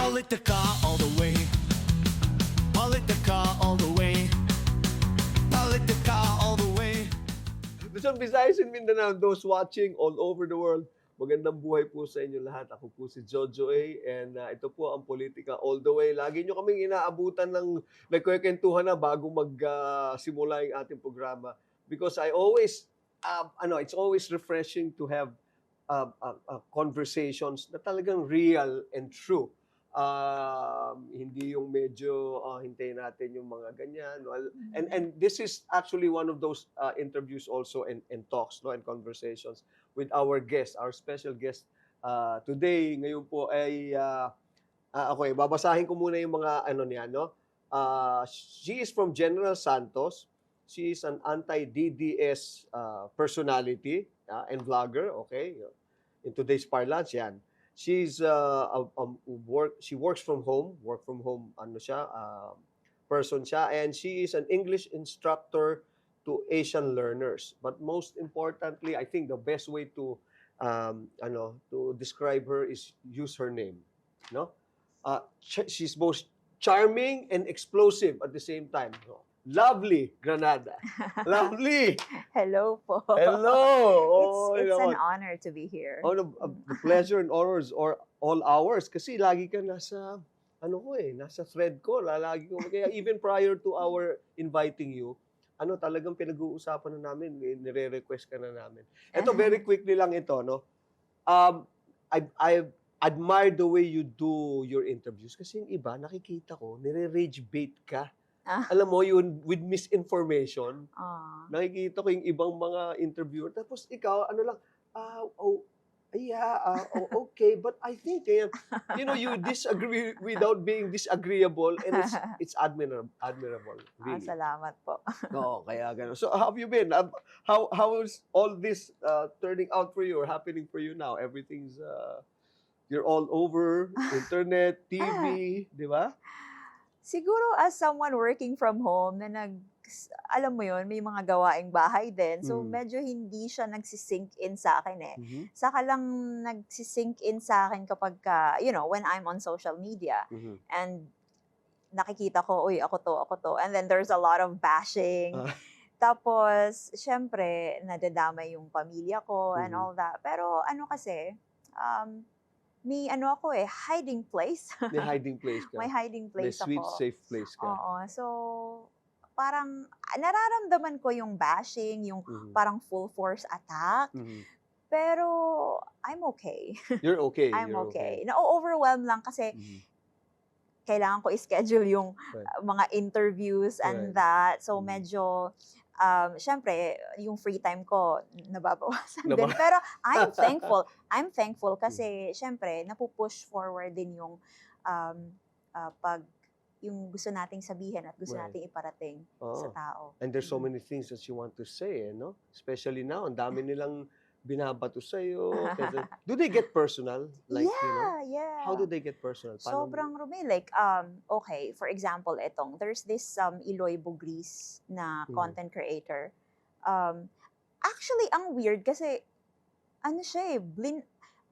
Politica all the way. Politica all the way. Politica all the way. Luzon, Visayas, and Mindanao, those watching all over the world, magandang buhay po sa inyo lahat. Ako po si Jojo A. And ito po ang Politika All the Way. Lagi nyo kaming inaabutan ng nagkwentuhan na bago magsimula yung ating programa. Because I always, it's always refreshing to have conversations na talagang real and true. Hindi yung medyo hintayin natin yung mga ganyan. Well, and this is actually one of those interviews also and talks and conversations with our guest, our special guest today. Ngayon po ay okay, babasahin ko muna yung mga niya, no? She is from General Santos. She is an anti-DDS personality and vlogger, okay? In today's parlance, yan. She's she works from home, person siya, and she is an English instructor to Asian learners. But most importantly, I think the best way to to describe her is use her name, no? She's both charming and explosive at the same time. No? Lovely Granada. Lovely. Hello po. Hello. It's an honor to be here. Oh, the pleasure and honors or all ours kasi lagi ka nasa nasa thread ko, lagi ko kaya even prior to our inviting you, talagang pinag-uusapan na namin, nire-request ka na namin. Ito very quickly lang ito, no. I admire the way you do your interviews kasi yung iba nakikita ko, nire-rage bait ka. Alam mo yun, with misinformation, nakikita ko yung ibang mga interviewer. Tapos ikaw, okay, but I think, you disagree without being disagreeable, and it's admirable, really. Salamat po. Oo, kaya gano'n. So, how have you been? How is all this turning out for you or happening for you now? Everything's, you're all over, internet, TV, di ba? Siguro as someone working from home na alam mo yun, may mga gawaing bahay din. So medyo hindi siya nagsisink in sa akin eh. Saka lang nagsisink in sa akin kapag when I'm on social media and nakikita ko, uy, ako to. And then there's a lot of bashing. Tapos, syempre, nadadamay yung pamilya ko and all that. Pero kasi, may hiding place. May hiding place ka. May hiding place ako. May sweet, safe place ka. Oo. So, parang nararamdaman ko yung bashing, yung parang full force attack. Pero, I'm okay. You're okay. I'm okay. Na-overwhelm lang kasi kailangan ko i-schedule yung mga interviews and that. So, medyo syempre, yung free time ko, nababawasan din. Pero I'm thankful kasi, syempre, napupush forward din yung yung gusto nating sabihin at gusto nating iparating sa tao. And there's so many things that you want to say, no? Especially now, ang dami nilang binabato sa'yo. Do they get personal? Like, Yeah. How do they get personal? Sobrang Rumi. Like, okay, for example, there's this Iloy Bugris na content creator. Actually, ang weird kasi, siya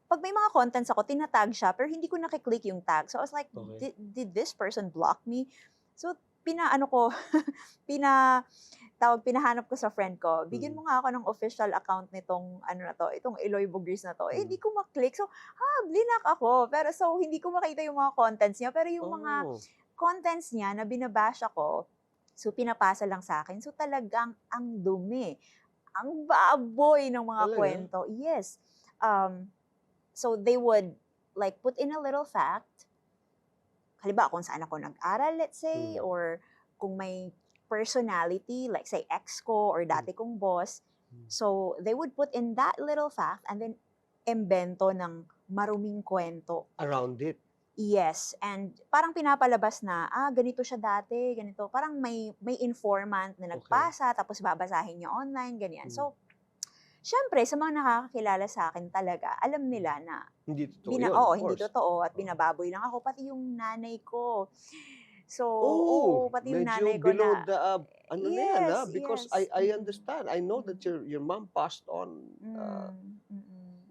pag may mga contents ako, tinatag siya, pero hindi ko nakiklik yung tag. So, I was like, did this person block me? So, pinahanap ko sa friend ko, bigyan mo nga ako ng official account nitong, itong Iloy Bugris na to. Hindi ko maklik. So, blinak ako. Pero so, hindi ko makita yung mga contents niya. Pero yung mga contents niya na binabash ako, so, pinapasa lang sa akin. So, talagang ang dumi. Ang baboy ng mga kwento. Yes. So, they would like put in a little fact. Halimbawa, kung saan ako nag-aral, let's say, or kung may personality, like say ex ko or dati kong boss. So, they would put in that little fact and then embento ng maruming kwento. Around it. Yes. And parang pinapalabas na, ganito siya dati, ganito. Parang may informant na nagpasa, tapos babasahin niya online, ganyan. So, syempre, sa mga nakakakilala sa akin talaga, alam nila na hindi totoo yun, hindi totoo at binababoy lang ako. Pati yung nanay ko. So, pati yung nanay ko below na. The, because I understand. I know that your mom passed on.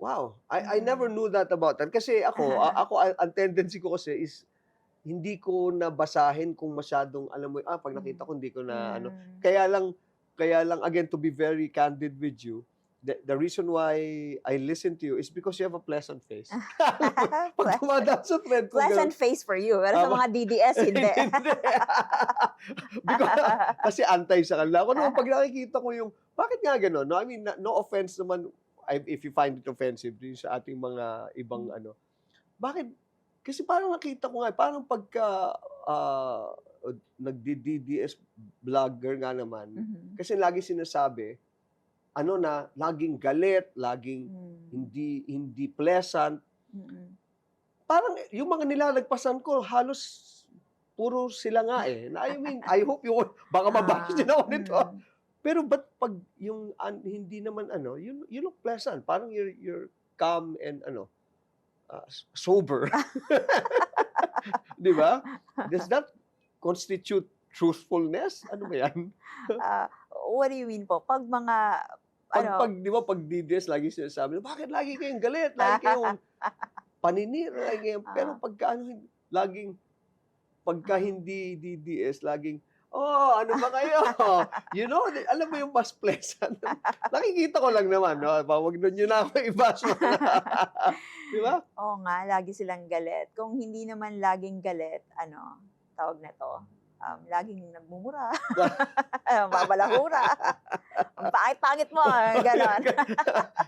Wow. I never knew that about that. Kasi ako, ang tendency ko kasi is hindi ko nabasahin kung masyadong, alam mo, pag nakita ko, hindi ko na, ano, Mm. kaya lang, again, to be very candid with you, the reason why I listen to you is because you have a pleasant face. Alam mo, pag dumadaan sa thread ko, Pleasant face for you. Pero sa Tama. mga DDS, hindi. Hindi. Kasi antay sa kanila. Ako naman, pag nakikita ko yung, bakit nga gano'n? No? I mean, no offense naman, if you find it offensive din sa ating mga ibang ano. Bakit? Kasi parang nakita ko nga, parang pagka nagdi-DDS vlogger nga naman, Mhm. kasi lagi sinasabi, ano na, laging galit, laging Mm. hindi pleasant. Mm. Parang yung mga nilalagpasan ko, halos puro sila nga eh. I mean, I hope you, baka mabash din ako nito. Mm. Pero ba't pag yung hindi naman ano, you look pleasant. Parang you're calm and ano, sober. Di ba? Does that constitute truthfulness? Ano ba yan? What do you mean po? Pag mga, Di ba, pag DDS, lagi sinasabi, bakit lagi kayong galit? Lagi kayong paninira, lagi kayong, pero pagka ano, laging, pagka hindi DDS, laging, ano ba kayo? You know, alam mo yung mas pleasant. Nakikita ko lang naman, no? Wag nun yun na ako i-bash. Di ba? Oo nga, lagi silang galit. Kung hindi naman laging galit, tawag na to, laging nagmumura, mabalahura, ang pangit mo, gano'n.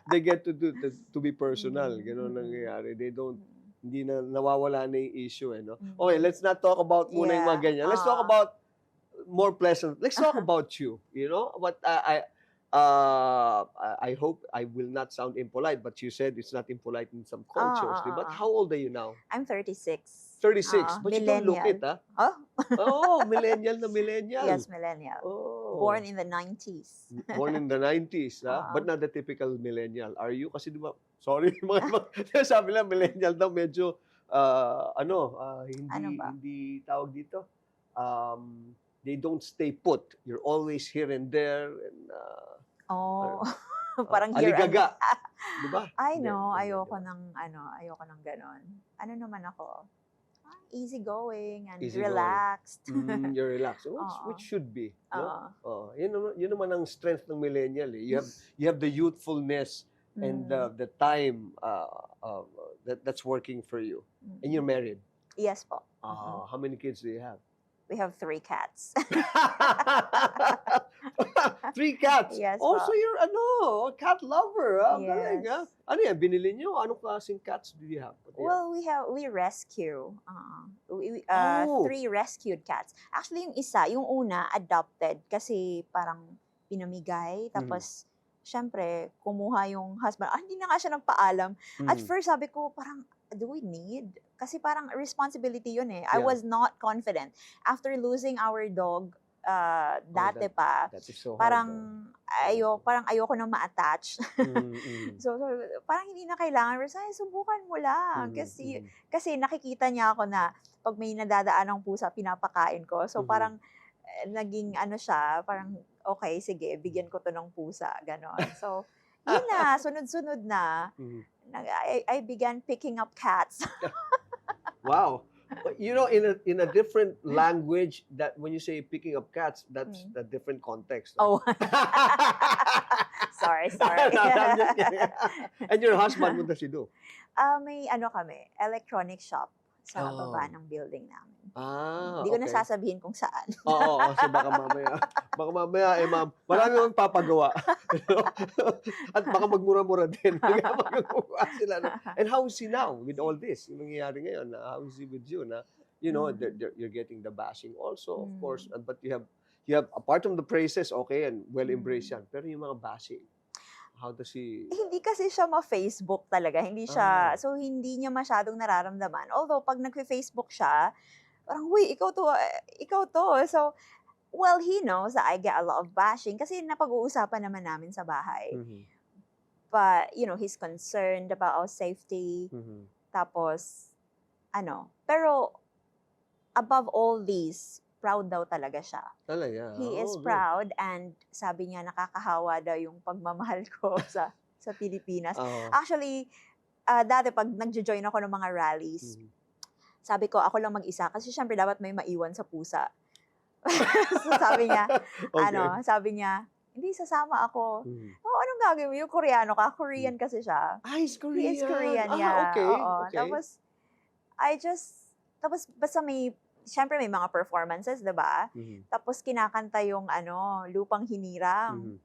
They get to be personal. Gano'n nangyayari. Hindi na nawawala na yung issue, eh, no? Okay, let's not talk about muna yung mga ganyan. Let's talk about more pleasant. Let's talk about you. You know, what I hope I will not sound impolite, but you said it's not impolite in some cultures. But how old are you now? I'm 36. 36. But you don't look it, Millennial. ha? Oh? Millennial na millennial. Yes, millennial. Oh. Born in the 90s. Born in the 90s, ha? But not the typical millennial. Are you? Kasi di ba, sorry, sabi lang, millennial daw medyo, Ano ba? hindi tawag dito. They don't stay put. You're always here and there. And, Parang here and aligaga. Di ba? I Hindi, know, hindi, ayoko di ba? ayoko ng ganon. Ano naman ako? Easygoing and Easygoing. relaxed. You're relaxed. Oo. Which should be. No? Oo. Yun naman ang strength ng millennial. Eh. You have the youthfulness and the time that's working for you. And you're married. Yes po. How many kids do you have? We have 3 cats. 3 cats. Yes Also, po. you're a cat lover. Galing, ha? Yes. Ano yan? Binili niyo? Anong klaseng cats do you have? What do you have? Well, we rescue. 3 rescued cats. Actually, yung una, adopted. Kasi parang pinamigay. Tapos, syempre, kumuha yung husband. Hindi na nga siya nagpaalam. At first, sabi ko, parang, do we need? Kasi parang responsibility yun eh. I Yeah. was not confident. After losing our dog, dati pa, That is so parang hard. ayoko na ma-attach. Mm. So, parang hindi na kailangan. Pero sabi, subukan mo lang. Kasi nakikita niya ako na pag may nadadaan ng pusa, pinapakain ko. So, parang naging siya, parang okay, sige, bigyan ko to ng pusa. Ganon. So, yun na, sunod-sunod na. I began picking up cats. Wow. But, you know, in a different language, that when you say picking up cats, that's a different context. Oh. Sorry. No, I'm just kidding. And your husband, what does he do? May kami, electronic shop sa baba ng building namin. Hindi ko na okay. sasabihin kung saan. Oo, so baka mamaya, ma'am, marami mong papagawa. At baka magmura-mura din. Magmura sila. No? And how is he now with all this? Yung nangyayari ngayon, how is he with you? Na, you know, you're getting the bashing also, of course. But you have, apart from the praises, okay, and well embraced yan. Pero yung mga bashing, how does he... Hindi kasi siya ma-Facebook talaga. Hindi siya, so hindi niya masyadong nararamdaman. Although, pag nag-Facebook siya, parang, uy, ikaw to. So, well, he knows that I get a lot of bashing kasi napag-uusapan naman namin sa bahay. But, you know, he's concerned about our safety. Tapos, pero above all these, proud daw talaga siya. Talaga? He is good. proud and sabi niya nakakahawa daw yung pagmamahal ko sa Pilipinas. Oo. Actually, dati pag nagjo-join ako ng mga rallies, sabi ko, ako lang mag-isa. Kasi syempre, dapat may maiwan sa pusa. So, sabi niya, sabi niya, hindi, sasama ako. Oh, anong gagawin mo? Yung Koreano ka? Korean kasi siya. He's Korean. He is Korean, yeah. Okay. Oo. Okay. Tapos basta syempre may mga performances, diba? Tapos kinakanta yung Lupang Hinirang.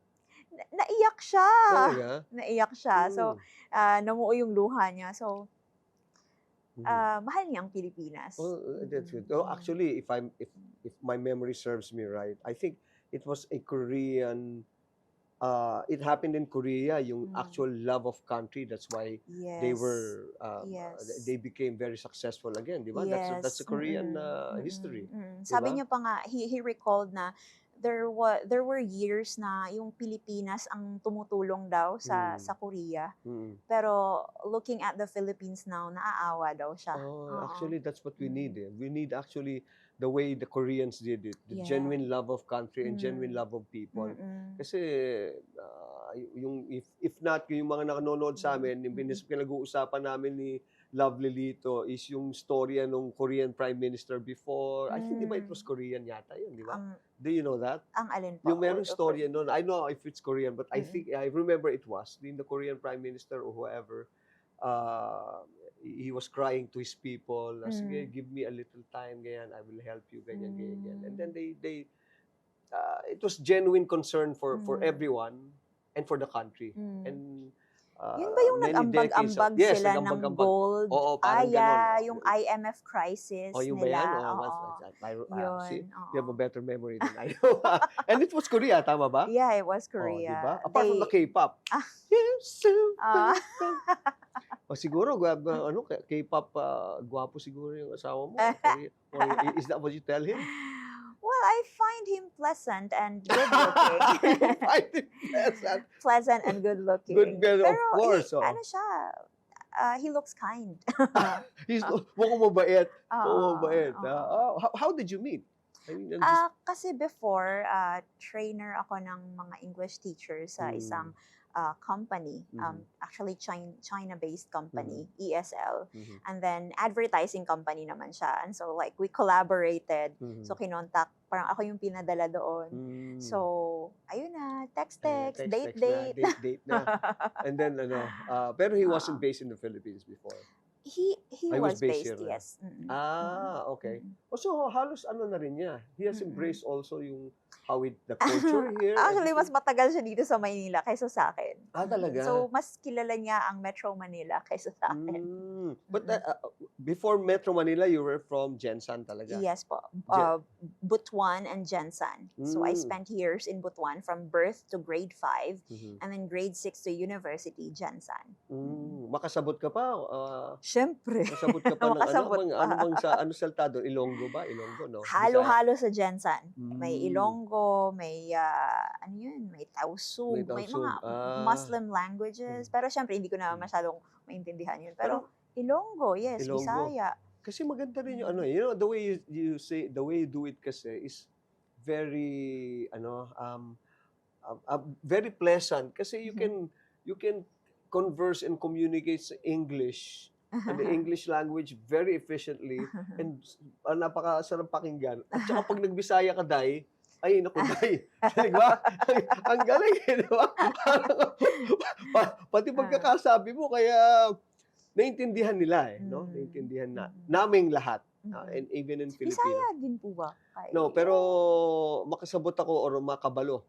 Naiyak siya. Talaga? Naiyak siya. So, namuo yung luha niya. So, mahal niya ang Pilipinas. Oh, that's good. Oh, actually, if my memory serves me right, I think it was a Korean. It happened in Korea, yung actual love of country. That's why they were. They became very successful again, di ba? Yes. That's a Korean history. Sabi niya pa nga, he recalled na there were years na yung Pilipinas ang tumutulong daw sa Korea. Pero looking at the Philippines now, naaawa daw siya. Actually, that's what we need. We need actually the way the Koreans did it, the genuine love of country and genuine love of people. Kasi yung if not yung mga nanonood sa amin, yung pinag-uusapan namin ni Lovely Lito is yung storya nung Korean Prime Minister before. I think, di ba, it was Korean yata yun, di ba? Do you know that? Ang alin po? Yung merong storya nun. I know if it's Korean, but I think, I remember it was. The Korean Prime Minister or whoever, he was crying to his people, sige, give me a little time, ganyan, I will help you, ganyan, ganyan. And then they it was genuine concern for everyone and for the country. And yun ba yung nag-ambag-ambag sila ng gold? Oo, parang ganon. Yung IMF crisis yung nila. See, you have a better memory than I do. And it was Korea, tama ba? Yeah, it was Korea. Diba? Apart from the K-pop. Yes, siguro, K-pop, gwapo siguro yung asawa mo. Or is that what you tell him? Well, I find him pleasant and good-looking. You find him pleasant? Pleasant and good-looking. Good, of course. He looks kind. He's mukhang mabait. Mabait. How did you meet? I mean, kasi before, trainer ako ng mga English teachers sa isang company, actually China-based company, ESL, and then advertising company naman siya. And so like we collaborated. So kinontak, parang ako yung pinadala doon. So ayun na, text, date. Na. And then pero he wasn't based in the Philippines before. He was based here, yes. Okay. So halos na rin niya. He has embraced also yung the culture here. Actually, mas matagal siya dito sa Maynila kaysa sa akin. Talaga? So, mas kilala niya ang Metro Manila kaysa sa akin. But before Metro Manila, you were from Jensan talaga? Yes po. Butuan and Jensan. So, I spent years in Butuan from birth to grade 5 and then grade 6 to university, Jensan. Makasabot ka pa? Siyempre. Makasabot ka pa ng Makasabot ano salta doon? Ilonggo ba? Ilonggo, no? Halo-halo sa Jensan. May Ilonggo, may may Tausug, may mga Muslim languages. Pero syempre, hindi ko na masyadong maintindihan yun. Pero Ilonggo, yes, Ilonggo. Bisaya. Kasi maganda rin yung the way you say, the way you do it kasi is very, very pleasant. Kasi you can converse and communicate sa English and the English language very efficiently and napakasarap pakinggan. At saka pag nagbisaya ka, Day, ay, naku, Day. Diba? Ang galing, diba? Pati pagkakasabi mo, kaya naintindihan nila no? Naintindihan naming lahat. And even in Filipino. Bisaya din po ba? No, pero makasabot ako or makabalo.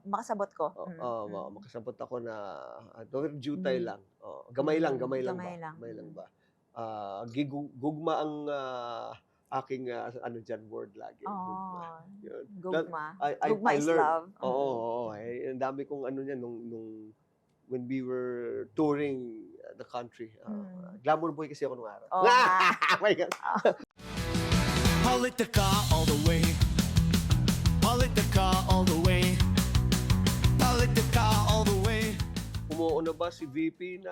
Makasabot ko. Makasabot ako na jutay lang. Gamay lang ba? Gugma ang aking dyan word lagi. Gugma. I Gugma is learned. love. Oo. Ang dami kong niyan nung when we were touring the country. Glamour boy kasi ako nung araw. Oh, my God. Politica all the way. Politica all the way. Politica all the way. Umuo na ba si VP na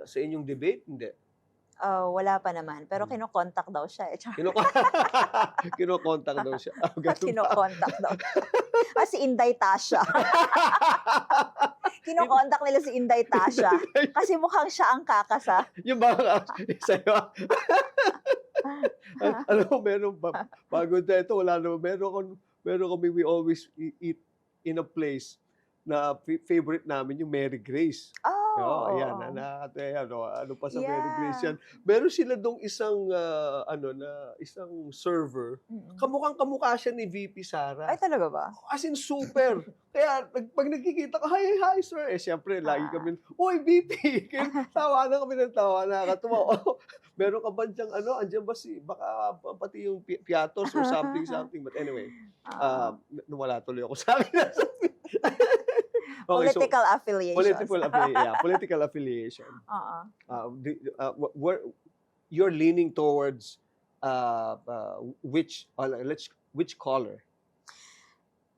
sa inyong debate? Hindi. Wala pa naman. Pero kinokontak daw siya. Kinokontak daw siya. Kinokontak daw. Si Inday Tasha. Kinokontak nila si Inday Tasha. Kasi mukhang siya ang kakasa. Yung ba sa'yo? Alam mo, meron pa, bago na ito, wala naman, meron kami, we always eat in a place na favorite namin, yung Mary Grace. Oh, Oo, ayan, oo. nakakatawa, ano pa sa Mary Grace Yeah. yan. Meron sila dong isang, isang server, Mm. kamukhang-kamukha siya ni VP Sara. Ay, talaga ba? As in, super. Kaya, pag nagkikita ka, hi, sir. Eh, siyempre, lagi kami, uy, VP. Kaya, tawa na kami ng tawa, nakakatuwa. Oh, meron ka ba diyang, andyan ba baka pati yung Piatos or something. But anyway, Oo. nawala tuloy ako sa akin. Okay, so, Political affiliations. political affiliation. Oo. You're leaning towards which color?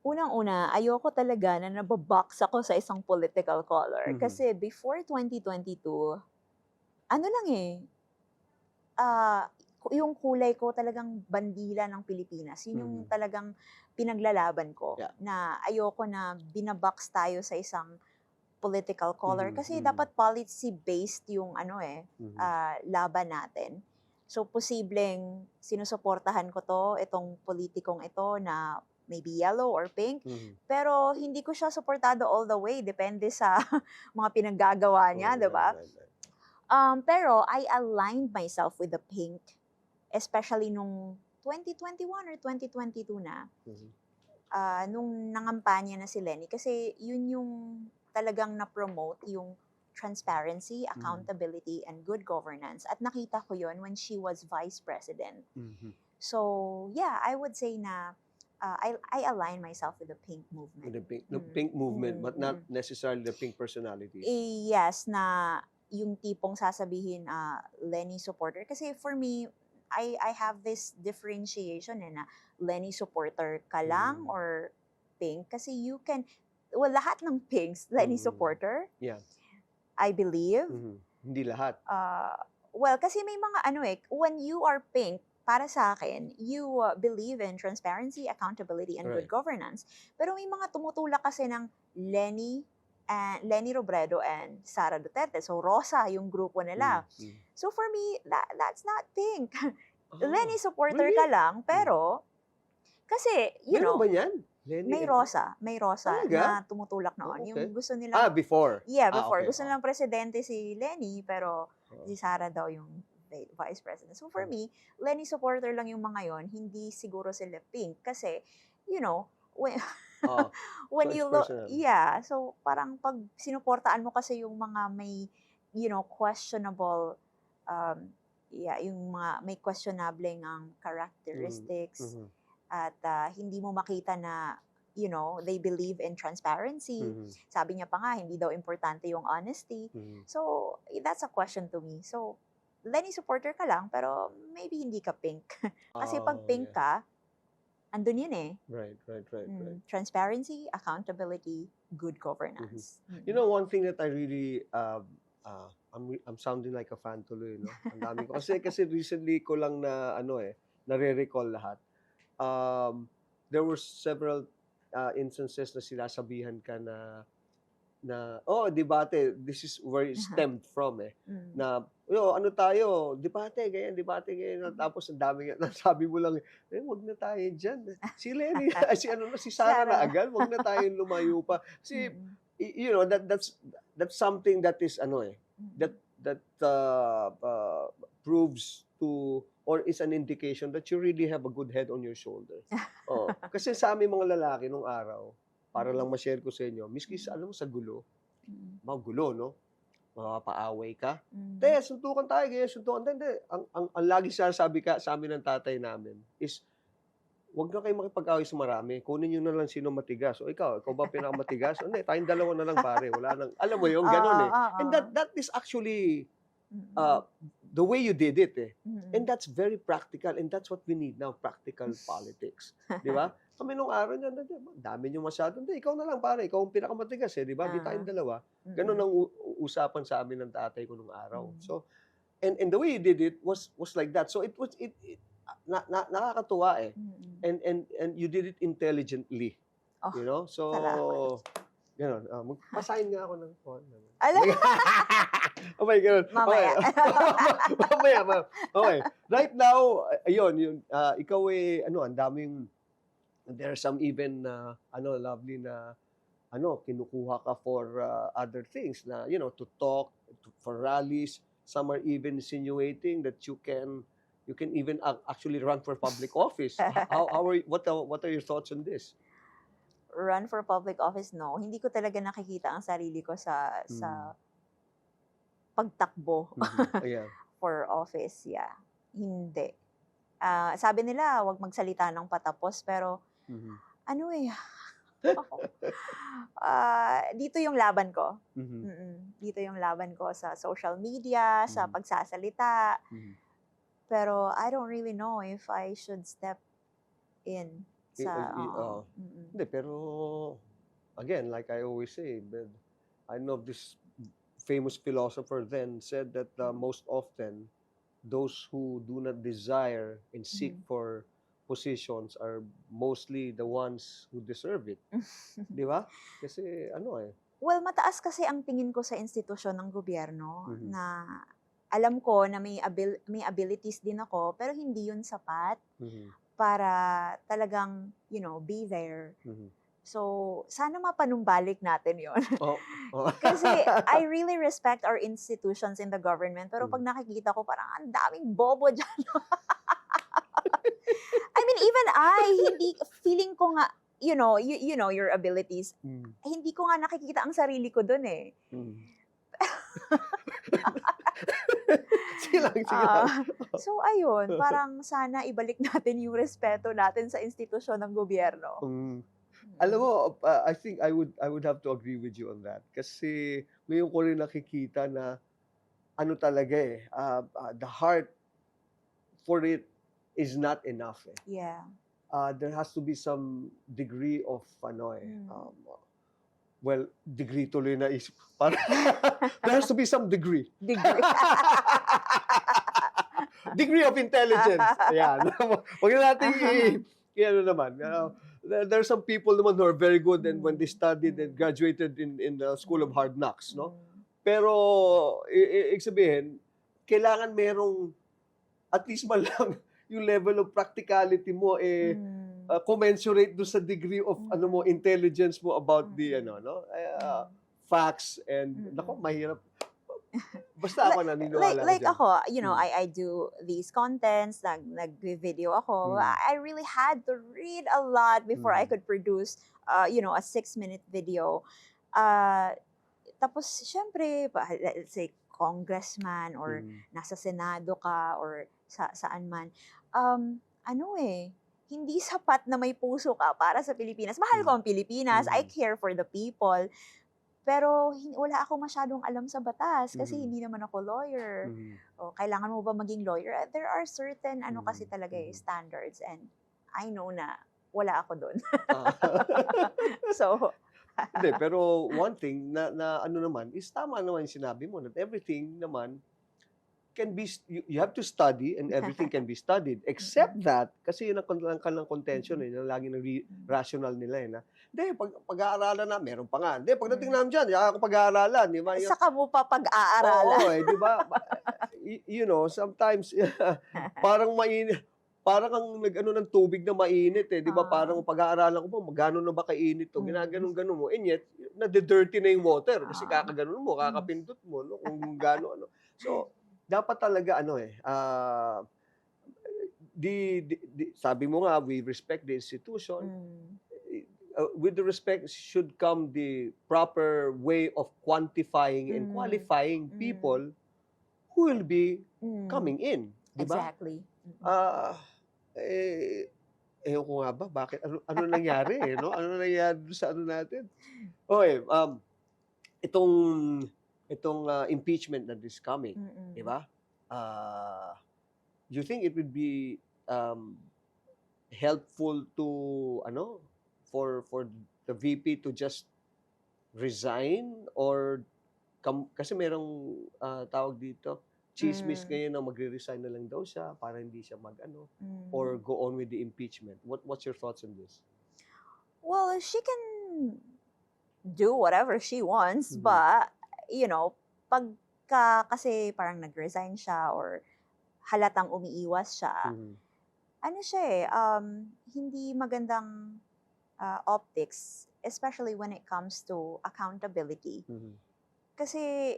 Unang-una, ayoko talaga na nababox ako sa isang political color. Mhm. Kasi before 2022, ano lang yung kulay ko talagang bandila ng Pilipinas. Yun yung Mhm. talagang pinaglalaban ko. Yeah. Na ayoko na binabox tayo sa isang political color. Mhm, Kasi mhm. dapat policy-based yung Mhm. laban natin. So, posibleng sinusuportahan ko itong politikong ito na maybe yellow or pink. Mhm. Pero hindi ko siya suportado all the way. Depende sa mga pinaggagawa niya, Oh, di ba? right. Pero I aligned myself with the pink, especially nung 2021 or 2022 na, Mhm. nung nangampanya na si Lenny. Kasi yun yung talagang na-promote yung transparency, accountability, and good governance. At nakita ko yun when she was vice president. Mhm. So, yeah, I would say na I align myself with the pink movement. With the pink movement, but not Mm. necessarily the pink personalities. Yes, na yung tipong sasabihin Lenny supporter. Kasi for me, I have this differentiation na Lenny supporter ka lang or pink. Kasi you can, lahat ng pinks, Lenny supporter. Yeah. I believe. Mhm. Hindi lahat. Well, kasi may mga when you are pink, para sa akin, you believe in transparency, accountability, and good Right. governance. Pero may mga tumutulak kasi ng Lenny Robredo and Sara Duterte. So, Rosa yung grupo nila. Mhm. So, for me, that's not pink. Oh, Lenny supporter really? ka lang, pero, kasi, Meron ba yan? Lenny may and- Rosa Talaga? na tumutulak noon. Okay. Yung gusto nilang, Before. before. Okay. Gusto nilang presidente si Lenny, pero Oh. si Sara daw yung vice president. So for me, Lenny supporter lang yung mga yon, hindi siguro sila pink. Kasi, when, Oh, when so you it's look, personal. so parang pag sinuportaan mo kasi yung mga may, questionable, yung mga may questionable ang characteristics, Mhm. at hindi mo makita na, they believe in transparency. Mhm. Sabi niya pa nga, hindi daw importante yung honesty. Mhm. So, that's a question to me. So, Lenny supporter ka lang, pero maybe hindi ka pink. Kasi pag Oh, pink yeah. ka, andun yun eh. Right. Transparency, accountability, good governance. You know, one thing that I really, I'm sounding like a fan tuloy, no? Ang dami ko. Kasi recently ko lang nare-recall lahat. There were several instances na sinasabihan ka na debate, this is where it stemmed from na ano tayo, debate ganyan. Tapos ang dami sabi mo lang, wag na tayo diyan. Si Lenny, si Sara na Sara. agad, wag na tayong lumayo pa. Kasi that's something that is that proves to, or is an indication that you really have a good head on your shoulders. Kasi sa aming mga lalaki nung araw, para lang ma-share ko sa inyo, miski alam mo sa gulo, magulo, no? Mapapaaway ka. Suntukan tayo, ganyan, suntukan. Hindi. Ang lagi sabi sa amin ng tatay namin is, wag na kayo makipag-away sa marami. Kunin nyo na lang sino matigas. O ikaw ba pinakamatigas? Hindi, tayong dalawa na lang pare. Wala nang, alam mo yung gano'n eh. And that is actually the way you did it eh. And that's very practical, and that's what we need now, practical politics. Di ba? Kami nung araw niyan, dami nyo masyado. Hindi, ikaw na lang pare, ikaw ang pinakamatigas eh, di ba? Di tayong dalawa. Ganun ang usapan sa amin ng tatay ko nung araw. So, and the way you did it was like that. So it nakakatuwa eh. And you did it intelligently. Oh, You know? So, salamat. ganun. Magpasign nga ako ng phone. Alam, Oh my God. Mamaya. Mamaya. Okay. Right now, ayun, ikaw ang daming, there are some even, lovely na, kinukuha ka for other things na, to talk, for rallies. Some are even insinuating that you can even actually run for public office. What are your thoughts on this? Run for public office, no. Hindi ko talaga nakikita ang sarili ko sa pagtakbo Ayan. for office. Yeah. Hindi. Sabi nila, wag magsalita ng patapos, pero Mhm. ano eh, dito yung laban ko. Mhm. Dito yung laban ko sa social media, sa Mhm. pagsasalita. Mhm. Pero I don't really know if I should step in sa, Oo. Hindi, pero again, like I always say, but I know this famous philosopher then said that most often those who do not desire and seek Mhm. for positions are mostly the ones who deserve it. Di ba? Kasi Well, mataas kasi ang tingin ko sa institusyon ng gobyerno Mhm. na alam ko na may abilities din ako, pero hindi yun sapat Mhm. para talagang, be there. Mhm. So, sana mapanumbalik natin yon. Oh, oh. Kasi I really respect our institutions in the government, pero pag nakikita ko parang ang daming bobo dyan. I mean, even hindi, feeling ko nga, you know your abilities, hindi ko nga nakikita ang sarili ko dun eh. Sige lang. So, ayun, parang sana ibalik natin yung respeto natin sa institusyon ng gobyerno. Alam mo, I think I would have to agree with you on that. Kasi ngayon ko rin nakikita na talaga the heart for it is not enough eh. Yeah. There has to be some degree of well, degree tuloy na isip. There has to be some degree. Degree. Degree of intelligence. Ayan. Huwag na natin naman. There are some people naman who are very good and when they studied and graduated in the School of Hard Knocks, no? Pero, ibig sabihin, kailangan merong at least man lang yung level of practicality mo commensurate do sa degree of intelligence mo about the facts and nako mahirap. Basta ako naniniwala like dyan. ako, I do these contents, nag-video ako. I really had to read a lot before I could produce a 6-minute video. Tapos syempre, let's say congressman or nasa Senado ka or saan man. Hindi sapat na may puso ka para sa Pilipinas. Mahal ko ang Pilipinas. I care for the people. Pero wala ako masyadong alam sa batas kasi hindi naman ako lawyer. O, kailangan mo ba maging lawyer? There are certain kasi talaga standards and I know na wala ako doon. So, hindi, pero one thing na naman is tama naman yung sinabi mo that everything naman can be, you have to study and everything can be studied. Except that, kasi yun ang kanilang contention na lagi rational nila na, hindi, pag-aaralan na, meron pa nga. Hindi, pagdating namin dyan, ako pag-aaralan. Di ba? Saka mo pa pag-aaralan. Oo, di ba? Sometimes, parang mainit. Parang ang ng tubig na mainit eh. Di ba? Parang pag-aaralan ko po, gano'n na ba kainit to? Ginaganon mo. And yet, nade-dirty na yung water. Kasi kakaganon mo, kakapindot mo. No? Kung gano'n. So, dapat talaga sabi mo nga, we respect the institution. With the respect should come the proper way of quantifying and qualifying people who will be coming in. Diba? Exactly. Ewan ko nga ba, bakit? Ano nangyari eh, no? Ano nangyari sa natin? Okay, itong impeachment that is coming, di ba? Do you think it would be helpful to for the VP to just resign or kasi merong tawag dito chismis ngayon na magre-resign na lang daw siya para hindi siya or go on with the impeachment. What's your thoughts on this? Well, she can do whatever she wants, but pag pagka kasi parang nag-resign siya or halatang umiiwas siya, Mhm. ano siya eh, hindi magandang optics, especially when it comes to accountability. Mhm. Kasi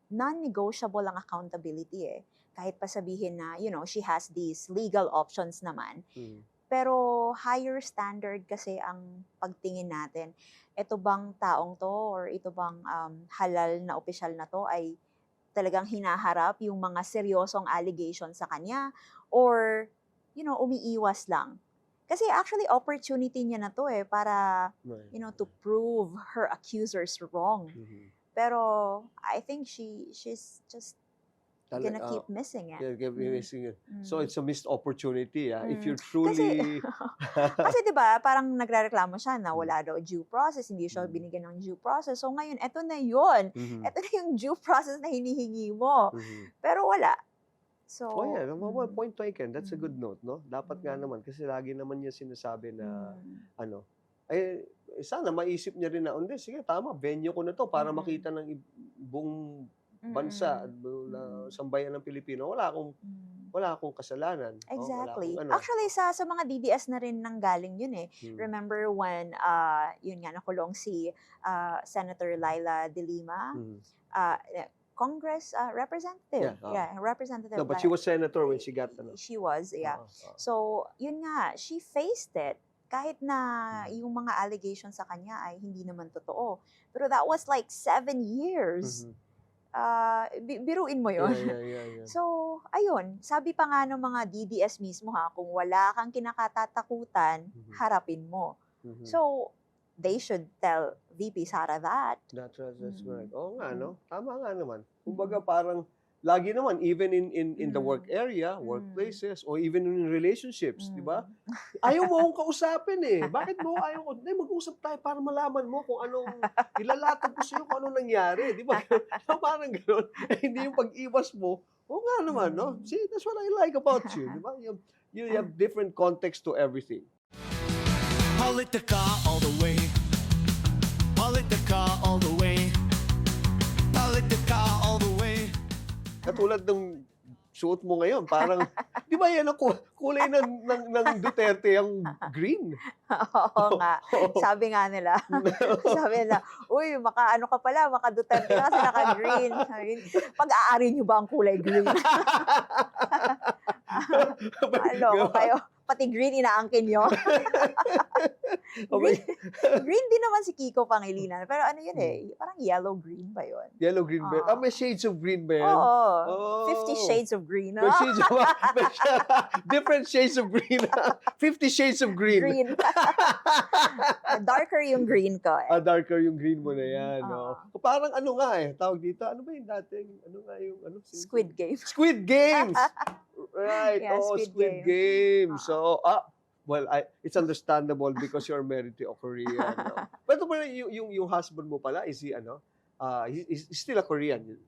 non-negotiable ang accountability eh. Kahit pa sabihin na, she has these legal options naman. Mhm. Pero higher standard kasi ang pagtingin natin. Ito bang taong to or ito bang halal na opisyal na to ay talagang hinaharap yung mga seryosong allegations sa kanya or, umiiwas lang. Kasi actually opportunity niya na to eh para, Right. to prove her accusers wrong. Mhm. Pero I think she's just gonna Tala keep missing it. Yeah, keep Mm. missing it. So Mm. it's a missed opportunity, If Mm. you're Kasi truly kasi 'di ba, parang nagrereklamo siya na Mm. wala daw due process, hindi siya Mm. binigyan ng due process. So ngayon, eto na 'yun. Mhm. Eto na yung due process na hinihingi mo. Mhm. Pero wala. So, Oh, yeah. Well, point taken. That's a Mm. good note, no? Dapat nga Mm. naman kasi lagi naman niya sinasabi na mm, sana maisip niya rin na, "Hindi, sige tama, venue ko na 'to para Mm. makita ng buong bansa at Mm. sambayan ng Pilipino. mm. Wala akong kasalanan, wala Exactly. akong ano." Actually, sa mga DDS na rin nanggaling yun eh. Hmm. Remember when, yun nga, nakulong si Senator Laila De Lima? Mhm. Congress representative. Yeah, Representative. No, but she was senator when she got ano. She was, yeah. Oo. So, yun nga, she faced it. Kahit na Mhm. yung mga allegations sa kanya ay hindi naman totoo. Pero that was like 7 years. Mhm. Biruin mo yun. Yeah. So, ayun, sabi pa nga ng mga DDS mismo kung wala kang kinakatatakutan, Mhm. harapin mo. Mhm. So, they should tell VP Sara that. That's Mm. correct. Oo nga, Mm. no? Tama nga naman. Kumbaga parang lagi naman, even in the work Mm. area, workplaces, or even in relationships, di ba? Mm. Ayaw mo akong kausapin eh. Bakit mo ayaw ko? Hindi, mag-usap tayo para malaman mo kung anong, ilalatag ko sa'yo kung anong nangyari. Di ba? Parang gano'n. Hindi yung pag-iwas mo. Oo nga naman, no? See, that's what I like about you. Di ba? You have different context to everything. Politica all the way. Politica all the way. Politica all the way. Katulad ng suot mo ngayon, parang, di ba yan ang kulay ng Duterte, ang green? Oo nga. Sabi nga nila, uy, maka ano ka pala, maka Duterte ka kasi naka-green. Pag-aari nyo ba ang kulay green? Ko kayo. Pati green inaangkin nyo. Green din naman si Kiko Pangilinan. Pero ano yun eh, parang yellow-green ba yun? Yellow-green ba? May shades of green ba yan? Oo. 50 shades of green. May shades of, different shades of green. 50 shades of green. Green. Darker yung green ko eh. Darker yung green mo na yan. Oo. Parang ano nga tawag dito, ano ba yung dating, ano nga yung, Squid Game. Squid Games! Right. Yeah, Squid Game. So, it's understandable because you're married to a Korean. Pero yung husband mo pala, is he he's still a Korean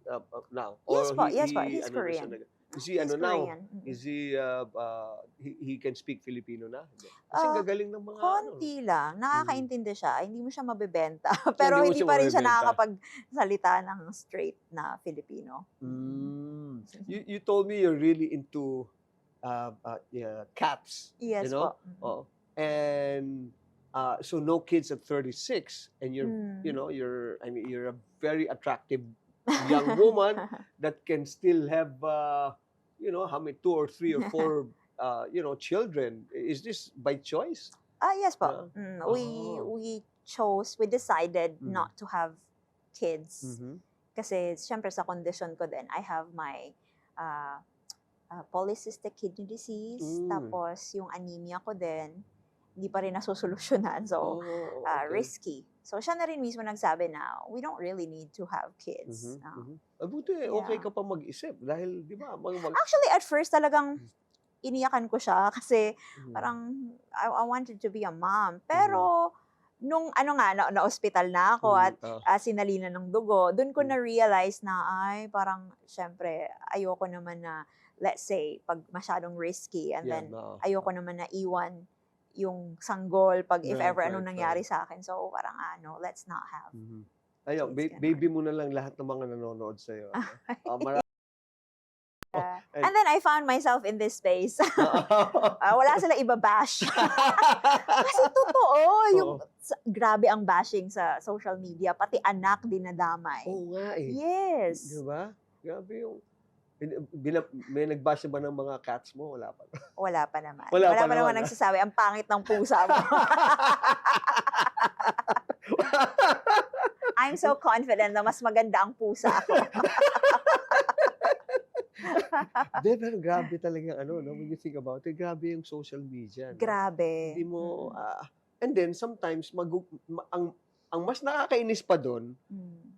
now? Yes po, He's Korean. Is he He's now? Korean. Is he can speak Filipino na? Kasi gagaling ng mga Konti lang. Nakakaintindi siya. Hindi mo siya mabebenta. Hindi Pero mo hindi siya pa rin siya mabebenta. nakakapagsalita ng straight na Filipino. You told me you're really into cats. Yes you know? po. Oo. And so no kids at 36, and you're Mm. you're a very attractive young woman that can still have how many 2 or 3 or 4 children. Is this by choice? Yes po. We decided Mm. not to have kids. Kasi syempre sa condition ko din, I have my polycystic kidney disease, tapos yung anemia ko din, hindi pa rin nasusolusyonan. So, Okay. risky. So, siya na rin mismo nagsabi na we don't really need to have kids. Buti, okay Yeah. ka pa mag-isip dahil, di ba, Actually, at first talagang iniyakan ko siya kasi parang I wanted to be a mom. Pero, nung na-hospital na ako at sinalinan ng dugo, dun ko na-realize na parang, syempre, ayoko naman na, let's say, pag masyadong risky and then ayoko naman na iwan yung sanggol pag if ever anong nangyari sa akin. So, parang let's not have. Ayun, Shades ganon. baby mo na lang lahat ng mga nanonood sa'yo. Ano? And then I found myself in this space. Wala sila ibabash. Kasi totoo, yung Oo. grabe ang bashing sa social media, pati anak dinadamay. Oo nga eh. Yes. Di ba? Grabe yung... May nag-bash ba ng mga cats mo? Wala pa. Wala pa naman. Wala pa pa naman naman, nagsasabi, ang pangit ng pusa mo. I'm so confident na mas maganda ang pusa ako. Pero grabe talaga when you think about it, grabe yung social media. No? Grabe. Hindi mo, and then sometimes, ang mas nakakainis pa doon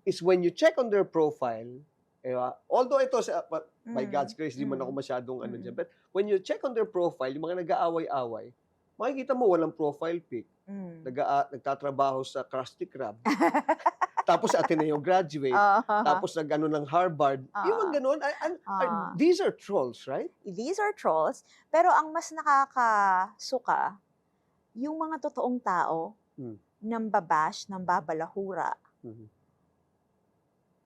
is when you check on their profile, although ito, by God's grace, di man ako masyadong dyan, but when you check on their profile, yung mga nag-aaway-away, makikita mo walang profile pic, nagtatrabaho sa Krusty Krab, tapos Ateneo graduate, tapos nag-ano ng Harvard, yung mga ganun, these are trolls, right? These are trolls, pero ang mas nakakasuka, yung mga totoong tao, nang babash, nang babalahura,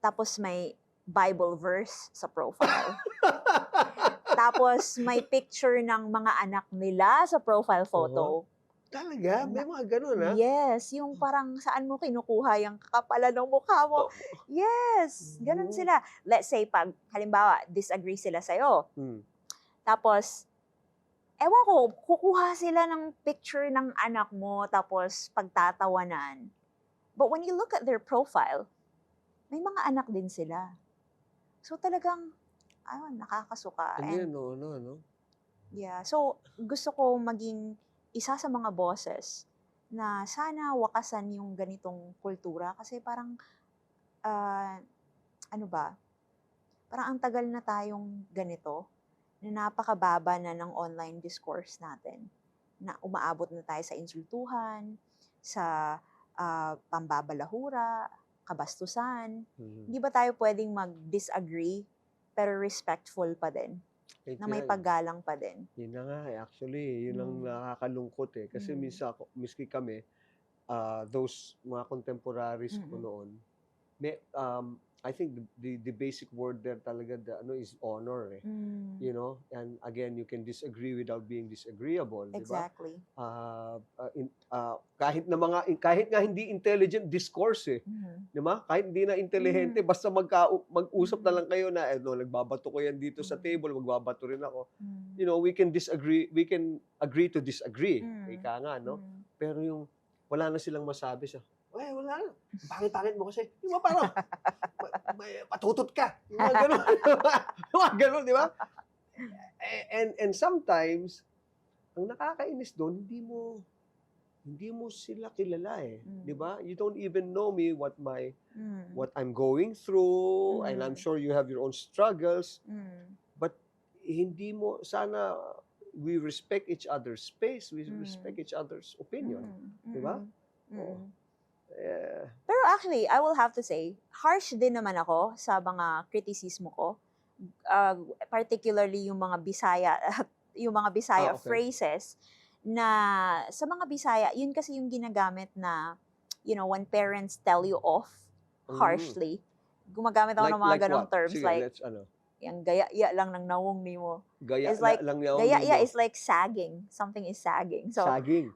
tapos may Bible verse sa profile. Tapos may picture ng mga anak nila sa profile photo. Talaga? May mga ganun, ha? Yes, yung parang saan mo kinukuha yung kakapalan ng mukha mo. Yes, ganun sila. Let's say, pag halimbawa, disagree sila sa'yo. Tapos, ewan ko, kukuha sila ng picture ng anak mo, tapos pagtatawanan. But when you look at their profile, may mga anak din sila. So talagang, nakakasuka. No. Yeah, so gusto ko maging isa sa mga bosses na sana wakasan yung ganitong kultura kasi parang, parang ang tagal na tayong ganito, na napakababa na ng online discourse natin, na umaabot na tayo sa insultuhan, sa pambabalahura, kabastusan. Hindi ba tayo pwedeng mag-disagree pero respectful pa din? Na may paggalang pa din. Yun na nga, actually, yun ang nakakalungkot kasi miski kami, those mga contemporaries ko noon, I think the basic word there talaga is honor you know, and again, you can disagree without being disagreeable, Exactly. kahit nga hindi intelligent discourse di ba? Kahit hindi na intelihente, basta mag-usap na lang kayo na nagbabato ko yan dito sa table, magbabato rin ako. You know, we can agree to disagree. Ika nga, no? Pero yung wala na silang masabi sa wala na. Pangit-pangit mo kasi. Di ba parang, patutot ka. Yung mga ganun. Yung mga ganun, di ba? And sometimes, ang nakakainis doon, hindi mo sila kilala di ba? You don't even know me what I'm going through, and I'm sure you have your own struggles, but hindi mo, sana we respect each other's space, we respect each other's opinion, di ba? Yeah. Pero actually, I will have to say, harsh din naman ako sa mga kritisismo ko. Particularly yung mga Bisaya phrases na sa mga Bisaya, yun kasi yung ginagamit na, you know, when parents tell you off harshly, gumagamit ako ng mga ganong terms. Sige, like, yung gaya-iya lang ng nawong ni mo. Gaya lang gaya-iya is like sagging. Something is sagging. So, sagging?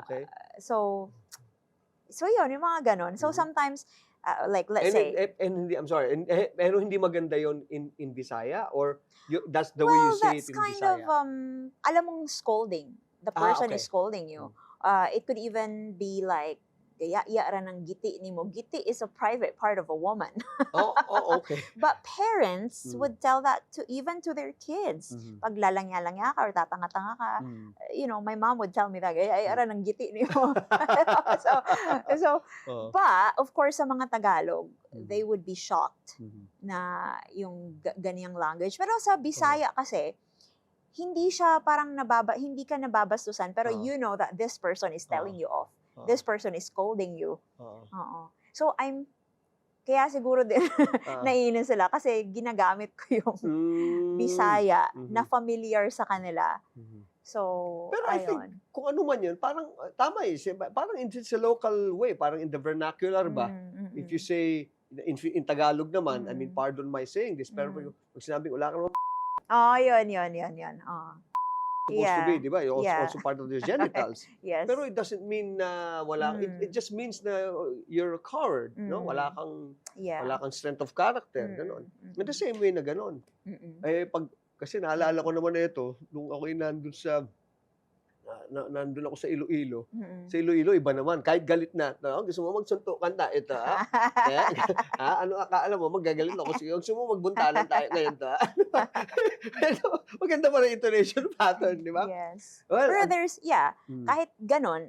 Okay. So yun, yung mga ganon. So sometimes, like let's say... I'm sorry, pero hindi maganda yon in Bisaya? Or that's the way you say it in Bisaya? Well, that's kind of, alam mong scolding. The person is scolding you. It could even be like, gaya-iya ra ng giti ni mo. Giti is a private part of a woman. Okay. But parents would tell that even to their kids. Pag lalangya-langya ka or tatanga-tanga ka, you know, my mom would tell me that, gaya-iya ra ng giti ni mo. But, of course, sa mga Tagalog, they would be shocked na yung ganiyang language. Pero sa Bisaya kasi, hindi siya parang hindi ka nababastusan, pero you know that this person is telling you off. This person is scolding you. So, kaya siguro din naiinis sila kasi ginagamit ko yung Bisaya na familiar sa kanila. So, pero I think, kung ano man yun, parang tama parang it's a local way, parang in the vernacular ba? If you say, in Tagalog naman, I mean, Mm. pardon my saying this, pero pag sinabi, wala ka naman Oh, yun. Oh. supposed to be, Yeah. di ba? It's Yeah. also part of their genitals. Yes. Pero it doesn't mean na wala, it just means na you're a coward, no? Wala Yeah. kang strength of character, ganon. In the same way na ganon. Mm-mm. Kasi naalala ko naman na ito, nung ako'y nandun ako sa Iloilo. Mm-mm. Sa Iloilo, iba naman. Kahit galit na, gusto mo magsuntukan na, ito, ano akala mo, magagalit ako. Sige, gusto mo magbuntalan tayo ngayon, Pero, maganda pa rin intonation pattern, di ba? Yes. Well, Pero there's, Mm. kahit ganon,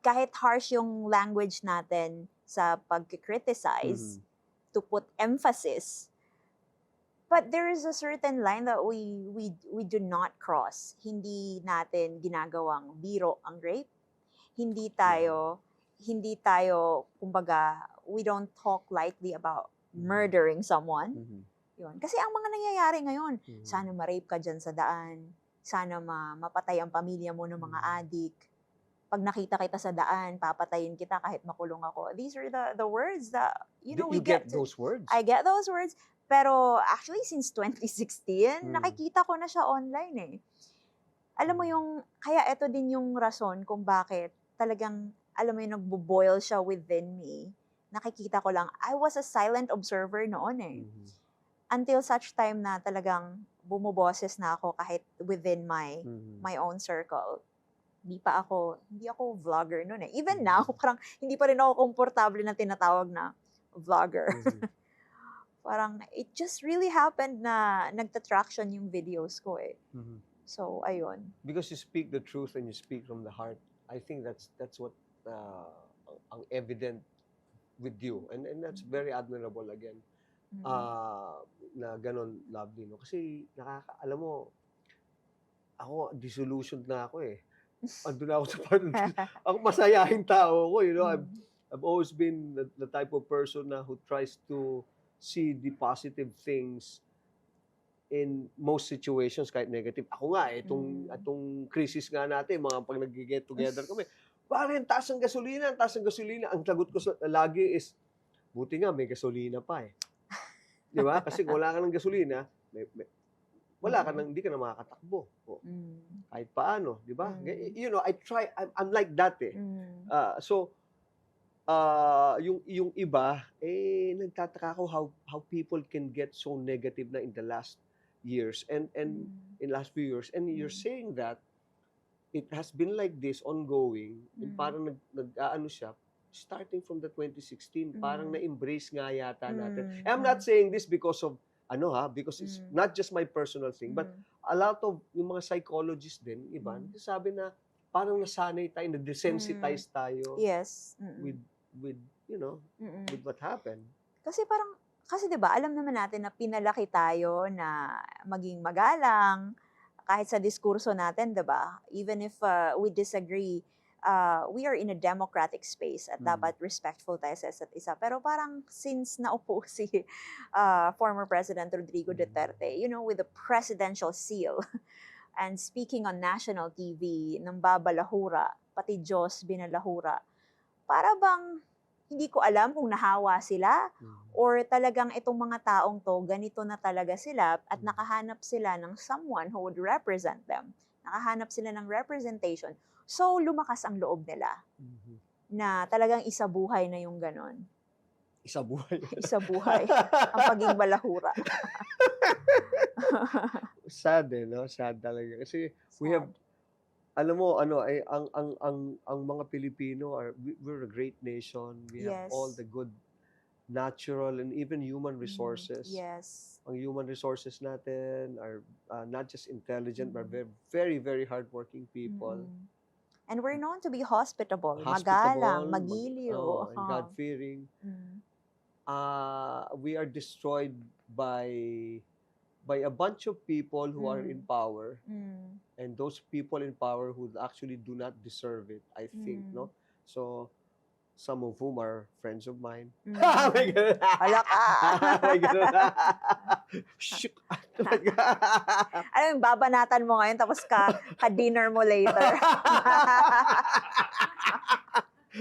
kahit harsh yung language natin sa pag-criticize, to put emphasis, but there is a certain line that we do not cross. Hindi natin ginagawang biro ang rape. Hindi tayo, kumbaga, we don't talk lightly about murdering someone. Yun. Kasi ang mga nangyayari ngayon, sana ma-rape ka dyan sa daan, sana mapatay ang pamilya mo ng mga adik. Pag nakita kita sa daan, papatayin kita kahit makulong ako. These are the words that, we You get get those words? I get those words. Pero actually, since 2016, Hmm. nakikita ko na siya online eh. Alam mo yung, kaya ito din yung rason kung bakit talagang, alam mo yung nagbo-boil siya within me. Nakikita ko lang, I was a silent observer noon eh. Until such time na talagang bumuboses na ako kahit within my own circle. Hindi ako vlogger noon eh. Even now, parang hindi pa rin ako komportable na tinatawag na vlogger. Parang it just really happened na nagta-traction yung videos ko eh. So, ayun. Because you speak the truth and you speak from the heart. I think that's what ang evident with you. And that's very admirable again. Na ganon, lovely, no? Kasi alam mo, ako, disillusioned na ako eh. Andun na ako sa part of this. Ako masayahin tao ko, I've always been the type of person na who tries to see the positive things in most situations, kahit negative. Ako nga, itong crisis nga natin, mga pag nag-get together kami, parang taas ang gasolina. Ang sagot ko lagi is, buti nga, may gasolina pa eh. Di ba? Kasi kung wala ka ng gasolina, hindi ka na makakatakbo. Kahit paano, di ba? I'm like that eh. Yung iba, nagtataka ko how people can get so negative na in the last years and in last few years. And you're saying that it has been like this ongoing, and parang nag-aano siya, starting from the 2016, parang na-embrace nga yata natin. I'm not saying this because of, because it's not just my personal thing, but a lot of yung mga psychologists din, iba, sabi na parang nasanay tayo, na-desensitize tayo. Yes. With with what happened. Kasi 'di ba, alam naman natin na pinalaki tayo na maging magalang kahit sa diskurso natin, 'di ba? Even if we disagree, we are in a democratic space at dapat respectful tayo sa isa't isa. Pero parang since naupo si former President Rodrigo Duterte, with the presidential seal and speaking on national TV ng babalahura, pati Diyos binalahura, para bang hindi ko alam kung nahawa sila or talagang itong mga taong to, ganito na talaga sila at nakahanap sila ng someone who would represent them. Nakahanap sila ng representation. So, lumakas ang loob nila na talagang isabuhay na yung ganon. Isabuhay? Isabuhay. Ang paging balahura. Sad no? Sad talaga. Kasi we have, alam mo, ang mga Pilipino we're a great nation. We have all the good natural and even human resources. Yes. Ang human resources natin are not just intelligent, but very, very hardworking people. And we're known to be hospitable, magalang, magiliw. And God-fearing. We are destroyed by a bunch of people who are in power, and those people in power who actually do not deserve it, I think, no? So, some of whom are friends of mine. May ganun. Hala ka! May ganun. Shoot. Alam mo, babanatan mo ngayon tapos ka-dinner mo later.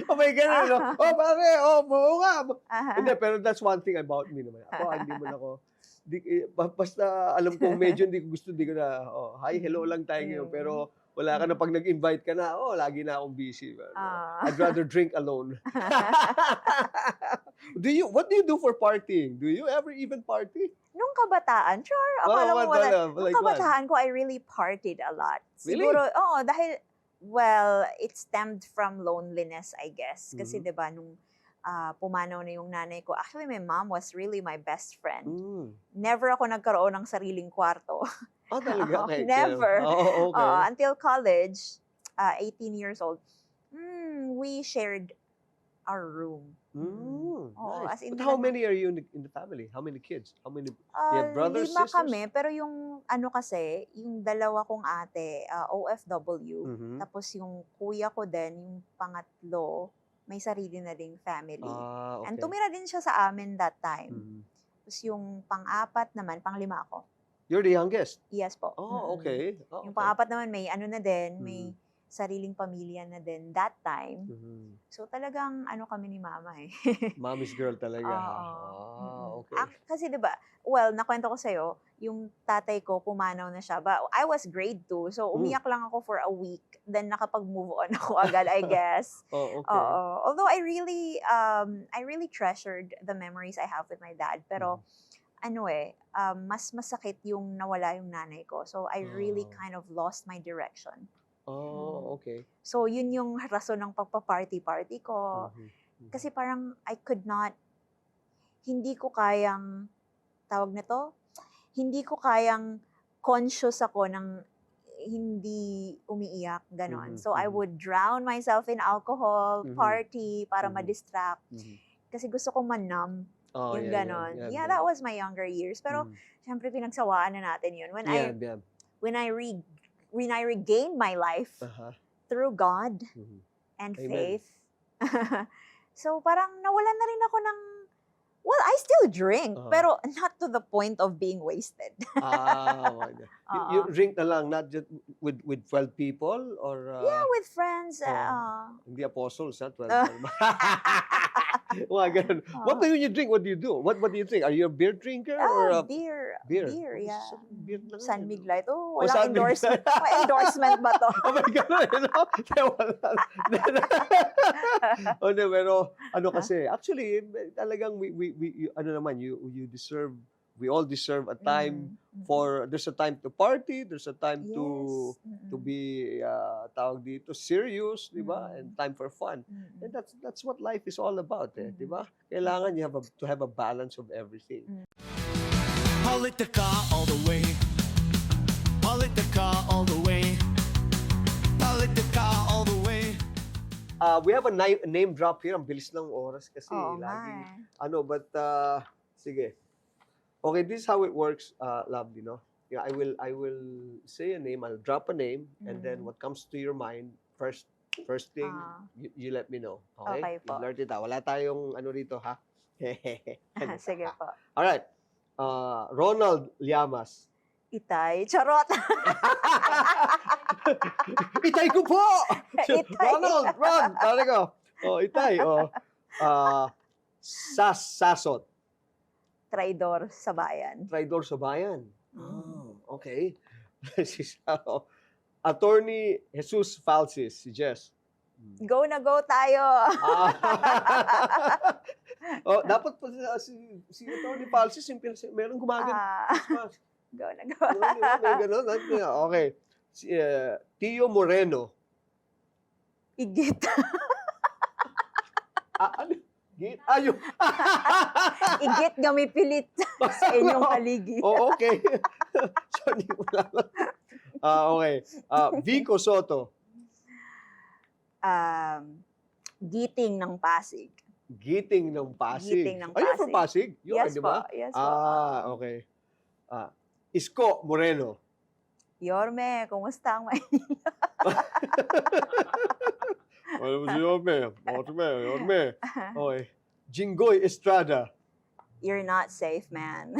Oh my God, no? Oh, pare, oh, oo nga. Aha. Hindi, pero that's one thing about me naman. Ako, hindi mo na ako, basta alam kong medyo hindi ko gusto, hindi ko na, hi, hello lang tayo ngayon. Pero wala ka na pag nag-invite ka na, lagi na akong busy. Pero, I'd rather drink alone. What do you do for partying? Do you ever even party? Nung kabataan, sure, akala mo wala. Nung Like what? kabataan ko, I really partied a lot. Really? Siguro, oo, dahil, well, it stemmed from loneliness, I guess. Kasi, di ba, nung pumanaw na yung nanay ko, actually, my mom was really my best friend. Never ako nagkaroon ng sariling kwarto. Oh, talaga? Okay. Never. Oh, okay. Until college, 18 years old, we shared our room. Nice. as in But how talagang- many are you in the family? How many kids? How many? You have brothers, 5 sisters? kami, pero yung ano kasi, yung dalawa kong ate, OFW, Mhm. tapos yung kuya ko din, yung pangatlo, may sarili na ding family. Okay. And tumira din siya sa amin that time. Mhm. Tapos yung pang-apat naman, pang-5 ako. You're the youngest? Yes po. Oh, okay. Oh, Yung okay. pang-apat naman, may ano na din, may Mhm. sariling pamilya na din that time. Mhm. So talagang ano kami ni mama eh. Mommy's girl talaga. Ha? Oo. Okay. Kasi 'di ba, well, nakwento ko sa'yo, yung tatay ko pumanaw na siya. But I was grade 2, so umiyak lang ako for a week. Then nakapag-move on ako agad, I guess. Oh, okay. Oo. Although I really treasured the memories I have with my dad. Pero mas masakit yung nawala yung nanay ko. So I really Oh. kind of lost my direction. Oh, okay. So yun yung rason ng pagpa-party-party ko. Mhm. Kasi parang hindi ko kayang, tawag nito, hindi ko kayang conscious ako ng hindi umiiyak, ganon. Mhm, So I mhm. would drown myself in alcohol, Mhm. party, para Mhm. ma-distract. Mhm. Kasi gusto kong man-numb, Oh, yung yeah, ganon. yeah, Yeah, yeah. that was my younger years. Pero, Mhm. syempre, pinagsawaan na natin yun. Yeah, yeah. When I regained my life Uh-huh. through God Mhm. and Amen. faith. So parang nawalan na rin ako ng, well, I still drink, Uh-huh. pero not to the point of being wasted. Okay. You Oo. drink na lang, not just with 12 people or Yeah, with friends. hindi apostles, ha? 12 Uh, people. Mga ganun. What do you drink? What do you do? What do you drink? Are you a beer drinker or beer. beer? Beer, Oh, yeah. Beer na nga, San eh, no? Miguel. Oh, Oh, walang San Miguel. endorsement. May endorsement ba to? Oh my God, no? Kaya wala. Oh, no, pero ano kasi, actually, talagang ano naman, you deserve, we all deserve a time there's a time to party, there's a time to be, tawag dito, serious, di ba? And time for fun. And that's what life is all about, di ba? Kailangan you have to have a balance of everything. Politica all the way. Politica all the way. Politica all the way. We have a name drop here. Ang bilis ng oras kasi Oo laging nga. but sige. Okay, this is how it works, Lovely, no? Yeah, I will say a name, I'll drop a name, and then what comes to your mind, first thing, you let me know. Okay? Okay po. You blurt it out. Wala tayong ano rito, ha? Sige po. Alright. Ronald Llamas. Itay. Charot. Itay ko po! Itay. Ron, tari ko. Itay. Sasot. Traidor sa bayan. Traidor sa bayan. Okay. Attorney Jesus Falsis, si Jess. Go na go tayo. Dapat po si Attorney Falsis, meron gumagano. Go na go. May ganun. Okay. Tio Moreno. Igit. Ano? Ayun. Igit gamipilit sa inyong haligi. Okay. So, hindi ko lang. Okay. Vico Soto. Giting ng Pasig. Giting ng Pasig. Giting ng Are you from Pasig? You are, Yes di po. ba? Yes po. Okay. Isko Moreno. Yorme, kumusta ang Ano ba si Yorme? Okay. Jinggoy Estrada. You're not safe, man.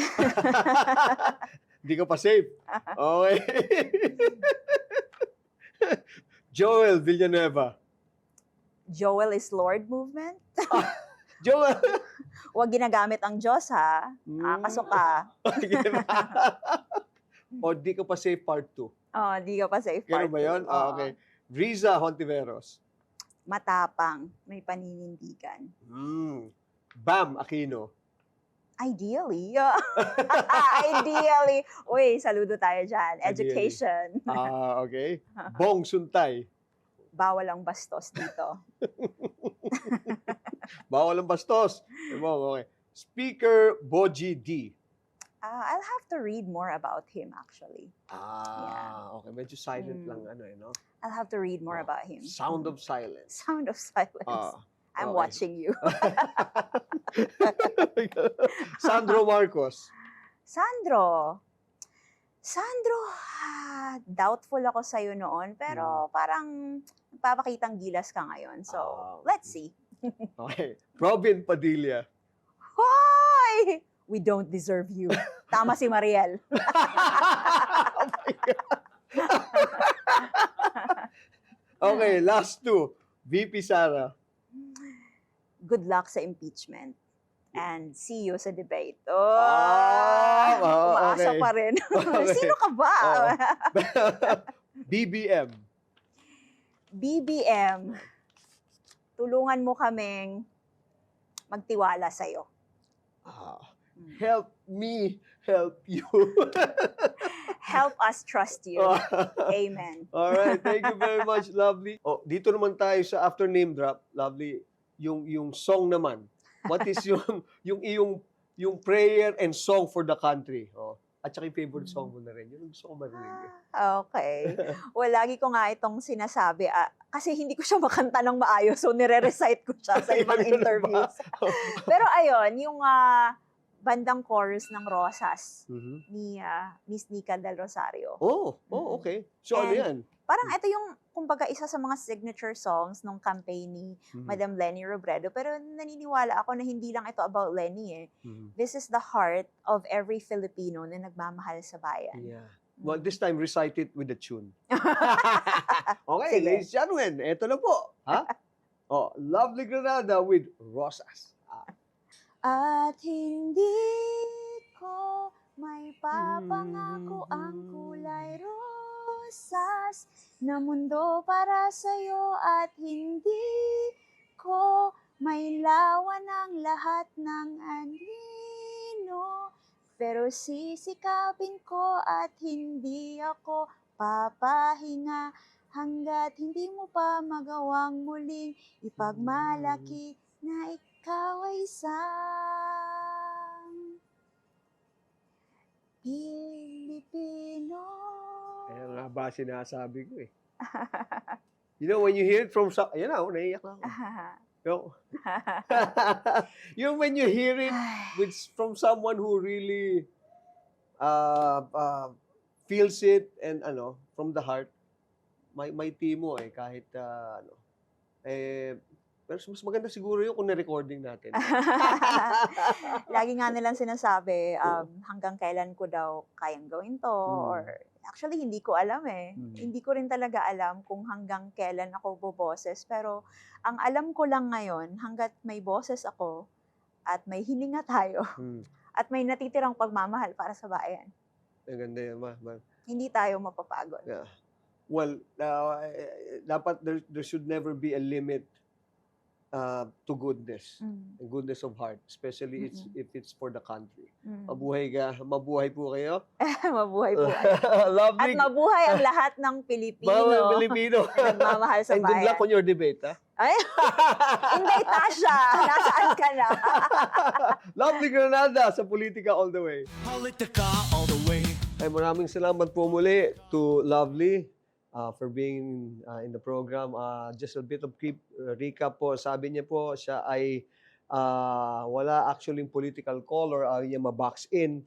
Hindi ka pa safe. Okay. Joel Villanueva. Joel is Lord movement. Joel! Huwag ginagamit ang Diyos, ha? Nakakasok ka. O di ka pa safe part 2. Oh, di ka pa safe part Ganun ba yun? two. Ah, Oo. okay. Riza Hontiveros. Matapang, may paninindigan. Bam Aquino. Ideally. Ideally. Uy, saludo tayo dyan. Ideally. Education. Okay. Bong Suntay. Bawal ang bastos dito. Bawal ang bastos. Bong, okay. Speaker Boji D. I'll have to read more about him, actually. Okay. Medyo silent lang, no? I'll have to read more about him. Sound of silence. Sound of silence. I'm okay. watching you. Sandro Marcos. Sandro, doubtful ako sa'yo noon, pero parang nagpapakitang gilas ka ngayon. So, let's see. Okay. Robin Padilla. Hoy! We don't deserve you. Tama si Mariel. Oh my God. Okay, last two. VP Sara. Good luck sa impeachment. And see you sa debate. okay. Umaasa pa rin. Okay. Sino ka ba? BBM. BBM, tulungan mo kaming magtiwala sa'yo. Help me help you. Help us trust you. Amen. All right, thank you very much, Lovely. Oh, dito naman tayo sa after name drop, Lovely. Yung song naman. What is yung prayer and song for the country? Oh, at saka yung favorite song mo na rin. Yun ang gusto ko marinig. Okay. Well, lagi ko nga itong sinasabi. Kasi hindi ko siya makanta ng maayos, so nire-recite ko siya sa ibang Ganun na ba? interviews. Pero ayun, yung bandang chorus ng Rosas ni Miss Nika Del Rosario. Okay. So ano And yan? Parang ito yung, kumbaga, isa sa mga signature songs nung campaign ni Madam Leni Robredo. Pero naniniwala ako na hindi lang ito about Leni eh. This is the heart of every Filipino na nagmamahal sa bayan. Yeah. Well, this time recite it with the tune. Okay, Sige. ladies and gentlemen, eto na po. Lovely Granada with Rosas. At hindi ko may papangako ang kulay rosas na mundo para sa'yo at hindi ko may lawan ang lahat ng anino. Pero sisikapin ko at hindi ako papahinga hanggat hindi mo pa magawang muling ipagmalaki na ikaw ay isang Pilipino. Ayan nga ba sinasabi ko eh. You know, when you hear it from some... Ayan na, naiiyak na ako. No? When you hear it from someone who really feels it and from the heart, may timo eh, kahit pero mas maganda siguro yun kung na-recording natin. Lagi nga nilang sinasabi, hanggang kailan ko daw kayang gawin to, or actually hindi ko alam eh. Hindi ko rin talaga alam kung hanggang kailan ako boboses, pero ang alam ko lang ngayon, hanggat may boses ako, at may hininga tayo, at may natitirang pagmamahal para sa bayan. Ang ganda yan, ma. Hindi tayo mapapagod. Yeah. Well, dapat there should never be a limit to goodness, and goodness of heart, especially if it's for the country. Mabuhay po kayo. Mabuhay po. Lovely. At mabuhay ang lahat ng Pilipino. Pilipino. na nagmamahal sa And good bayan. luck on your debate, ha? Ay, hindi, Tasha. Nasaan ka na? Lovely Granada sa Politika All the Way. Politika all the way. Ay, maraming salamat po muli to Lovely for being in the program. Just a bit of recap po. Sabi niya po, siya ay wala actually political color. Ayaw niya ma-box in.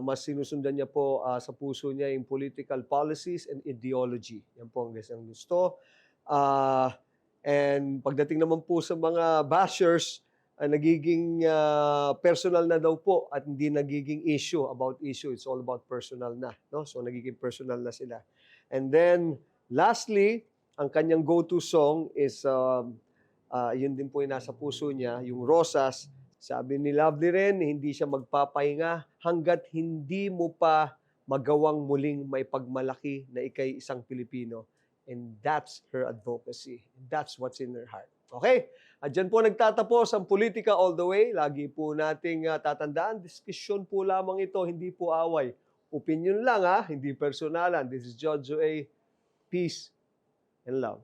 Mas sinusundan niya po sa puso niya yung political policies and ideology. Yan po ang gusto. And pagdating naman po sa mga bashers, nagiging personal na daw po at hindi nagiging issue. It's all about personal na. No? So nagiging personal na sila. And then, lastly, ang kanyang go-to song is, yun din po yung nasa puso niya, yung Rosas. Sabi ni Lovely rin, hindi siya magpapahinga hanggat hindi mo pa magawang muling may pagmalaki na ikay isang Pilipino. And that's her advocacy. That's what's in her heart. Okay? At dyan po nagtatapos ang Politika All the Way. Lagi po nating tatandaan, diskusyon po lamang ito, hindi po away. Opinion lang hindi personalan. This is Jojo A. Peace and love.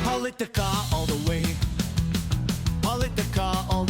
Politika all the way. Politika all the way.